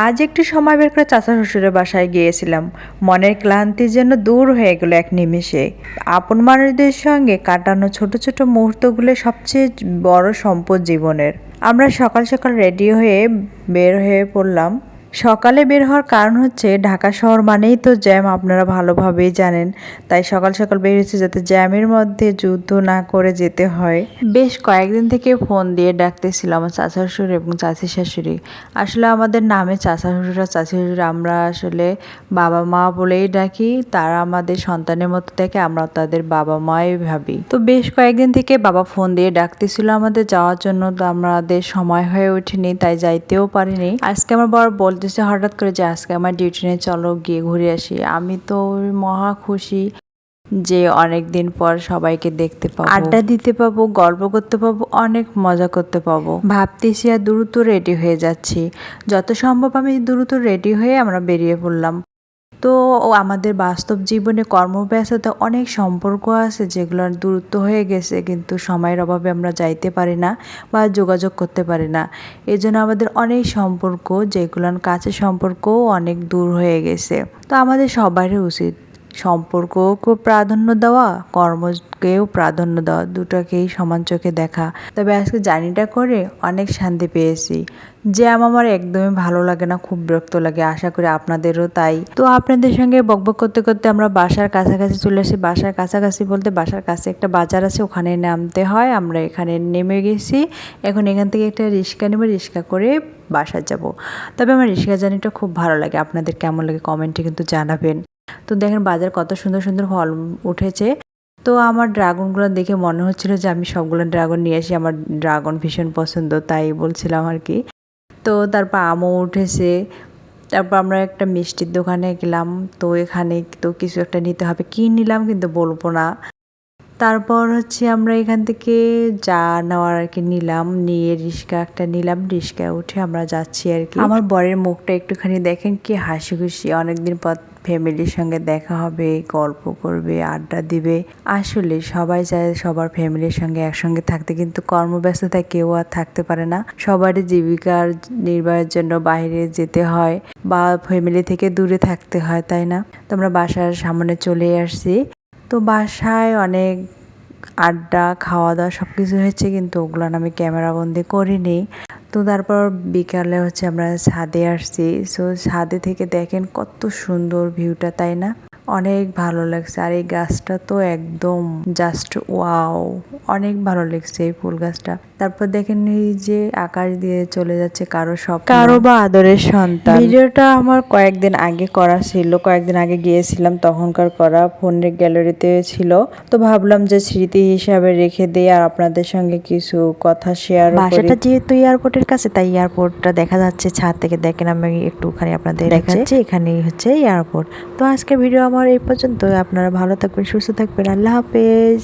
আজ একটু সময় বের করে চাচা শ্বশুরের বাসায় গিয়েছিলাম। মনের ক্লান্তি যেন দূর হয়ে গেল এক নিমেষে। আপন মানুষদের সঙ্গে কাটানো ছোট ছোট মুহূর্তগুলো সবচেয়ে বড় সম্পদ জীবনের। আমরা সকাল সকাল রেডি হয়ে বের হয়ে পড়লাম। সকালে বের হওয়ার কারণ হচ্ছে ঢাকা শহর মানেই তো জ্যাম, আপনারা ভালোভাবেই জানেন। তাই সকাল সকাল বের হয়েছে যাতে জ্যামের মধ্যে যুদ্ধ না করে যেতে হয়। বেশ কয়েকদিন থেকে ফোন দিয়ে ডাকতেছিল আমার চাচা শ্বশুর এবং চাচি শাশুড়ি। আসলে আমাদের নামে চাচা শ্বশুর আর চাচি শ্বশুর আমরা আসলে বাবা মা বলেই ডাকি। তারা আমাদের সন্তানের মতো দেখে, আমরা তাদের বাবা মাই ভাবি। তো বেশ কয়েকদিন থেকে বাবা ফোন দিয়ে ডাকতেছিল আমাদের যাওয়ার জন্য, তো আমাদের সময় হয়ে ওঠেনি, তাই যাইতেও পারিনি। আজকে আমার বড় বলতেছে হঠাৎ করে যে আজকে আমার ডিউটি নেই, চলো গিয়ে ঘুরে আসি। আমি তো মহা খুশি যে অনেক দিন পর সবাইকে দেখতে পাবো, আড্ডা দিতে পাবো, গল্প করতে পাবো, অনেক মজা করতে পাবো। ভাবতেছি আর দ্রুত রেডি হয়ে যাচ্ছি। যত সম্ভব আমি দ্রুত রেডি হয়ে আমরা বেরিয়ে পড়লাম। তো আমাদের বাস্তব জীবনে কর্মব্যস্ততা অনেক সম্পর্ক আছে যেগুলো দূরত্ব হয়ে গেছে, কিন্তু সময়ের অভাবে আমরা যাইতে পারি না বা যোগাযোগ করতে পারি না। এই জন্য আমাদের অনেক সম্পর্ক যেগুলোর কাছে সম্পর্কও অনেক দূর হয়ে গেছে। তো আমাদের সবারই উচিত সম্পর্ককেও প্রাধান্য দেওয়া, কর্মকেও প্রাধান্য দেওয়া, দুটাকেই সমান চোখে দেখা। তবে আজকে জার্নিটা করে অনেক শান্তি পেয়েছি। জ্যাম আমার একদমই ভালো লাগে না, খুব বিরক্ত লাগে। আশা করি আপনাদেরও তাই। তো আপনাদের সঙ্গে বকবক করতে করতে আমরা বাসার কাছাকাছি চলে আসি। বাসার কাছাকাছি বলতে বাসার কাছে একটা বাজার আছে, ওখানে নামতে হয়। আমরা এখানে নেমে গেছি। এখন এখান থেকে একটা রিক্সা নেব, রিক্সা করে বাসা যাব। তবে আমার রিক্সা জার্নিটা খুব ভালো লাগে। আপনাদের কেমন লাগে কমেন্টে কিন্তু জানাবেন। তো দেখেন বাজার কত সুন্দর সুন্দর ফল উঠেছে। তো আমার ড্রাগনগুলো দেখে মনে হচ্ছিল যে আমি সবগুলো ড্রাগন নিয়ে আসি, আমার ড্রাগন ভীষণ পছন্দ, তাই বলছিলাম আর কি। তো তারপর আমও উঠেছে। তারপর আমরা একটা মিষ্টির দোকানে গেলাম। তো এখানে তো কিছু একটা নিতে হবে, কি নিলাম কিন্তু বলবো না। তারপর হচ্ছে আমরা এখান থেকে যা নেওয়ার আর কি নিলাম, নিয়ে রিক্সা একটা নিলাম, রিক্সায় উঠে আমরা যাচ্ছি আর কি। আমার বরের মুখটা একটুখানি দেখেন, কি হাসি খুশি, অনেকদিন পর ফ্যামিলির সঙ্গে দেখা হবে, গল্প করবে, আড্ডা দিবে। আসলে সবাই চায় সবার ফ্যামিলির সঙ্গে একসঙ্গে থাকতে, কিন্তু কর্মব্যস্ততায় কেউ আর থাকতে পারে না। সবারই জীবিকার নির্বাহের জন্য বাইরে যেতে হয় বা ফ্যামিলি থেকে দূরে থাকতে হয়, তাই না? তো আমরা বাসার সামনে চলে আসছি। তো বাসায় অনেক আড্ডা, খাওয়া দাওয়া সব কিছু হয়েছে, কিন্তু ওগুলো আমি ক্যামেরা বন্দি করিনি। তো তারপর বিকালে হচ্ছে আমরা ছাদে আসছি। সো ছাদে থেকে দেখেন কত সুন্দর ভিউটা, তাই না? অনেক ভালো লাগছে। আর এই গাছটা তো একদম জাস্ট ওয়াও, অনেক ভালো লাগছে এই ফুল গাছটা। তারপর দেখেন এই যে আকাশ দিয়ে চলে যাচ্ছে কারো স্বপ্ন, কারো বা আদরের সন্তান। ভিডিওটা আমার কয়েকদিন আগে করা ছিল, কয়েকদিন আগে গিয়েছিলাম, তখনকার করা, ফোনের গ্যালারিতে ছিল। তো ভাবলাম যে স্মৃতি হিসাবে রেখে দিই আর আপনাদের সঙ্গে কিছু কথা শেয়ার করি। বাসাটা যেহেতু এয়ারপোর্টের কাছে, তাই এয়ারপোর্টটা দেখা যাচ্ছে ছাদ থেকে। দেখেন আমি একটুখানি আপনাদের দেখাচ্ছি, এখানেই হচ্ছে এয়ারপোর্ট। তো আজকে ভিডিও আমার এই পর্যন্ত। আপনারা ভালো থাকবেন, সুস্থ থাকবেন। আল্লাহ হাফেজ।